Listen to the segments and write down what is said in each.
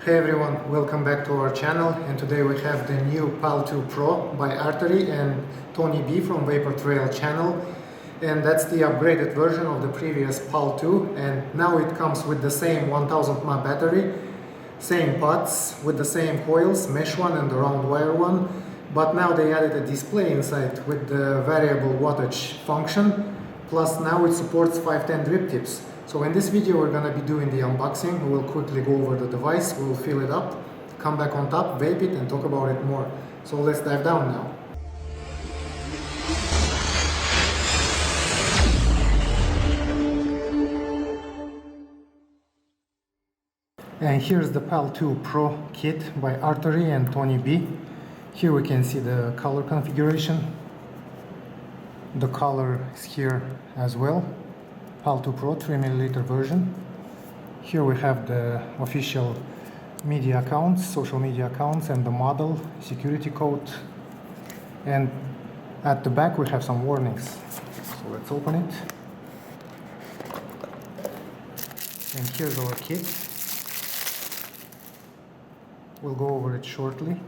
Hey everyone, welcome back to our channel, and today we have the new Pal 2 Pro by Artery and Tony B from VaporTrail Channel, and that's the upgraded version of the previous Pal 2, and now it comes with the same 1000 mAh battery, same pods with the same coils, mesh one and the round wire one, but now they added a display inside with the variable wattage function, plus now it supports 510 drip tips. So in this video we're going to be doing the unboxing. We will quickly go over the device, we will fill it up, come back on top, vape it and talk about it more. So let's dive down now. And here's the Pal 2 Pro kit by Artery and Tony B. Here we can see the color configuration. The color is here as well. Pal 2 Pro 3ml version. Here we have the official media accounts, social media accounts, and the model, security code. And at the back we have some warnings. So let's open it. And here's our kit. We'll go over it shortly.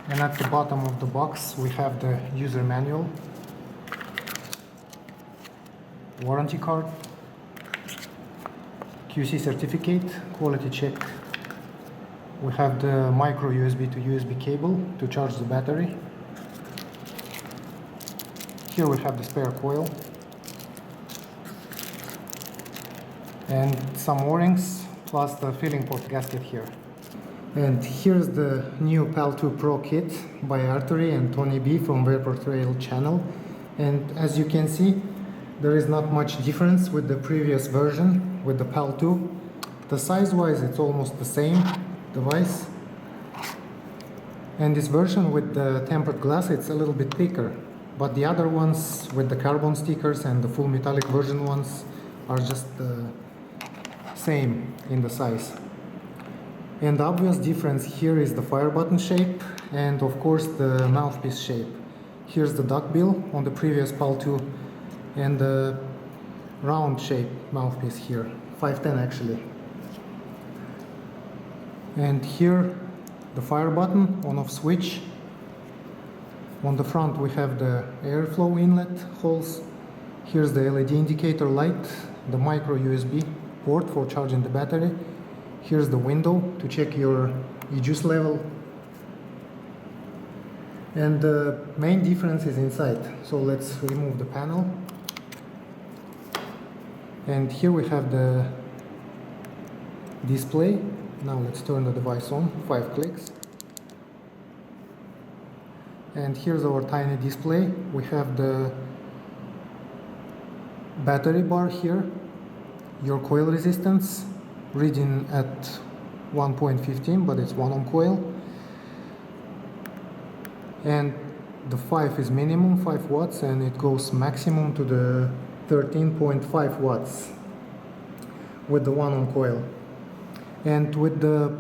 And at the bottom of the box we have the user manual, warranty card, QC certificate, quality check. We have the micro USB to USB cable to charge the battery. Here we have the spare coil and some O-rings plus the filling port gasket here. And here's the new Pal 2 Pro kit by Artery and Tony B from VaporTrail Channel. And as you can see, there is not much difference with the previous version, with the Pal 2. The size-wise, it's almost the same device. And this version with the tempered glass, it's a little bit thicker. But the other ones with the carbon stickers and the full metallic version ones are just the same in the size. And the obvious difference here is the fire button shape and of course the mouthpiece shape. Here's the duck bill on the previous Pal 2 and the round shape mouthpiece here, 510 actually. And here the fire button, on off switch. On the front we have the airflow inlet holes. Here's the LED indicator light, the micro USB port for charging the battery. Here's the window to check your e-juice level. And the main difference is inside. So let's remove the panel. And here we have the display. Now let's turn the device on, 5 clicks. And here's our tiny display. We have the battery bar here, your coil resistance, reading at 1.15, but it's 1 ohm coil. And the 5 is minimum, 5 watts, and it goes maximum to the 13.5 watts with the 1 ohm coil. And with the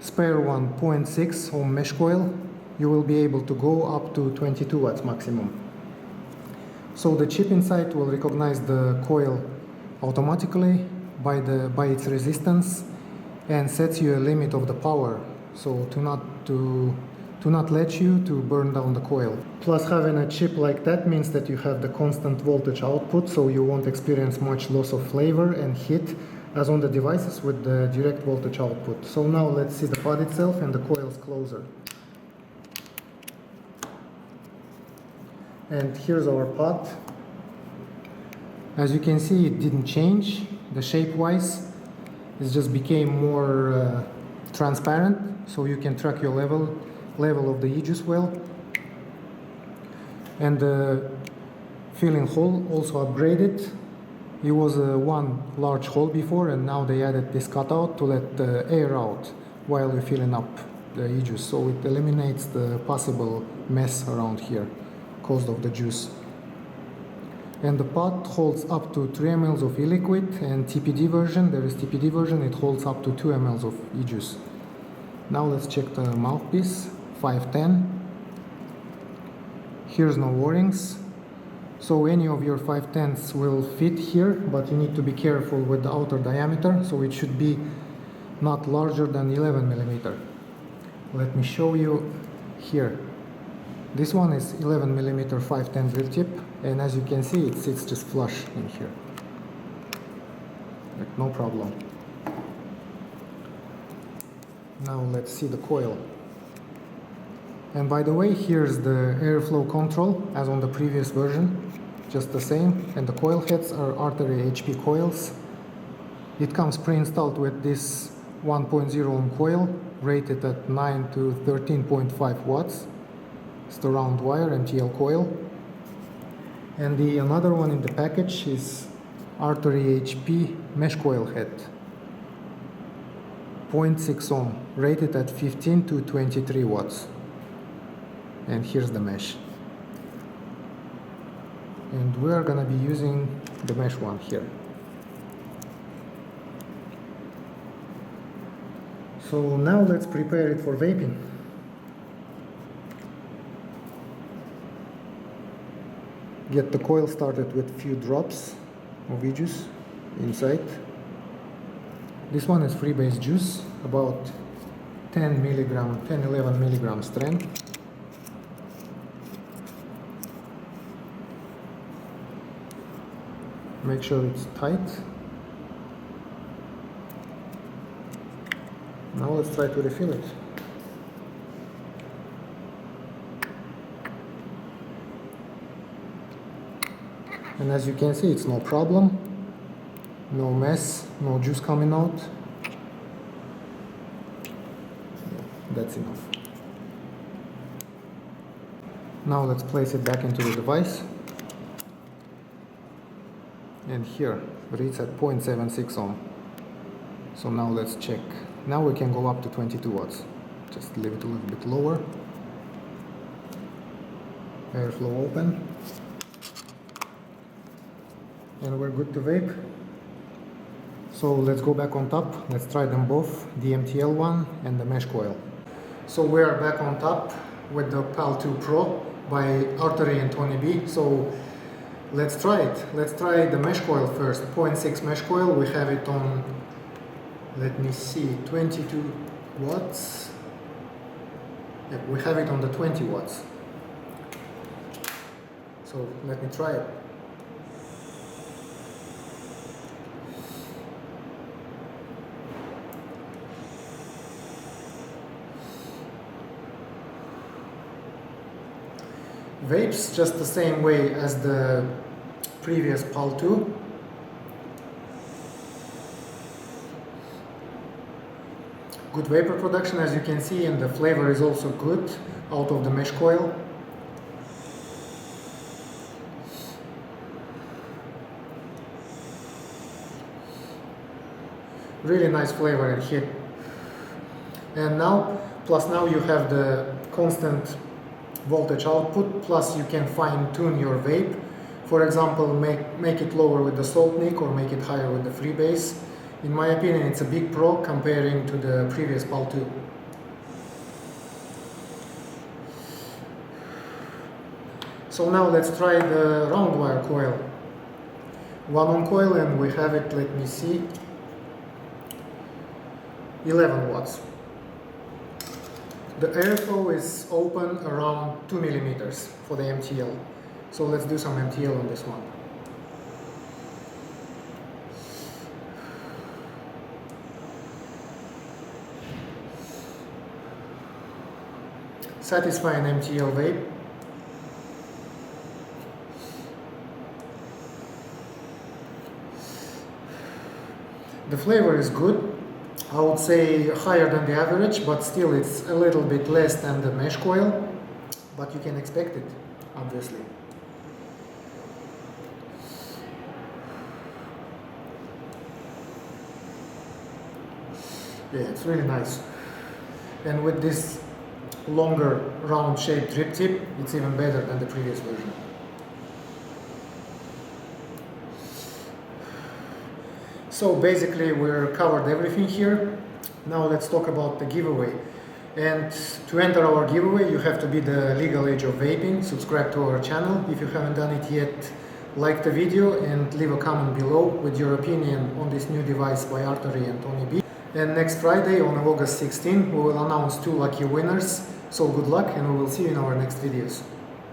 spare 1.6 ohm mesh coil, you will be able to go up to 22 watts maximum. So the chip inside will recognize the coil automatically by its resistance and sets you a limit of the power, so to not let you to burn down the coil. Plus, having a chip like that means that you have the constant voltage output, so you won't experience much loss of flavor and heat as on the devices with the direct voltage output. So now let's see the pod itself and the coils closer. And here's our pod. As you can see, it didn't change. The shape-wise, it just became more transparent, so you can track your level of the e-juice well. And the filling hole also upgraded. It was one large hole before, and now they added this cutout to let the air out while you're filling up the e-juice, so it eliminates the possible mess around here caused of the juice. And the pod holds up to 3 ml of e-liquid, and TPD version, there is TPD version, it holds up to 2 ml of e-juice. Now let's check the mouthpiece, 510. Here's no O-rings. So any of your 5/10ths will fit here, but you need to be careful with the outer diameter, so it should be not larger than 11 millimeter. Let me show you here. This one is 11 millimeter 5/10 drill tip, and as you can see, it sits just flush in here, like no problem. Now let's see the coil. And by the way, here's the airflow control as on the previous version, just the same. And the coil heads are Artery HP coils. It comes pre-installed with this 1.0 ohm coil rated at 9 to 13.5 watts. It's the round wire MTL coil. And the another one in the package is Artery HP mesh coil head, 0.6 ohm, rated at 15 to 23 watts. And here's the mesh. And we are gonna be using the mesh one here. So now let's prepare it for vaping. Get the coil started with a few drops of e-juice inside. This one is freebase juice, about 10-11 milligram strength. Make sure it's tight. Now let's try to refill it. And as you can see, it's no problem, no mess, no juice coming out. That's enough. Now let's place it back into the device. And here, reads at 0.76 ohm. So now let's check. Now we can go up to 22 watts. Just leave it a little bit lower. Airflow open. And we're good to vape. So let's go back on top. Let's try them both, the MTL one and the mesh coil. So we are back on top with the Pal 2 Pro by Artery and Tony B. So let's try it. Let's try the mesh coil first. 0.6 mesh coil. We have it on, let me see, 22 watts. Yeah, we have it on the 20 watts. So let me try it. Vapes just the same way as the previous Pal 2. Good vapor production, as you can see, and the flavor is also good out of the mesh coil. Really nice flavor and hit. And now, plus now you have the constant voltage output, plus you can fine-tune your vape. For example, make it lower with the salt nick or make it higher with the freebase. In my opinion, it's a big pro comparing to the previous Pal 2. So now let's try the round wire coil. 1 ohm coil, and we have it, let me see, 11 watts. The airflow is open around 2 millimeters for the MTL. So let's do some MTL on this one. Satisfying MTL vape. The flavor is good. I would say higher than the average, but still it's a little bit less than the mesh coil, but you can expect it, obviously. Yeah, it's really nice. And with this longer round shaped drip tip, it's even better than the previous version. So basically we're covered everything here. Now let's talk about the giveaway. And to enter our giveaway, you have to be the legal age of vaping, subscribe to our channel if you haven't done it yet, like the video and leave a comment below with your opinion on this new device by Artery and Tony B. And next Friday, on August 16, we will announce 2 lucky winners. So good luck, and we will see you in our next videos.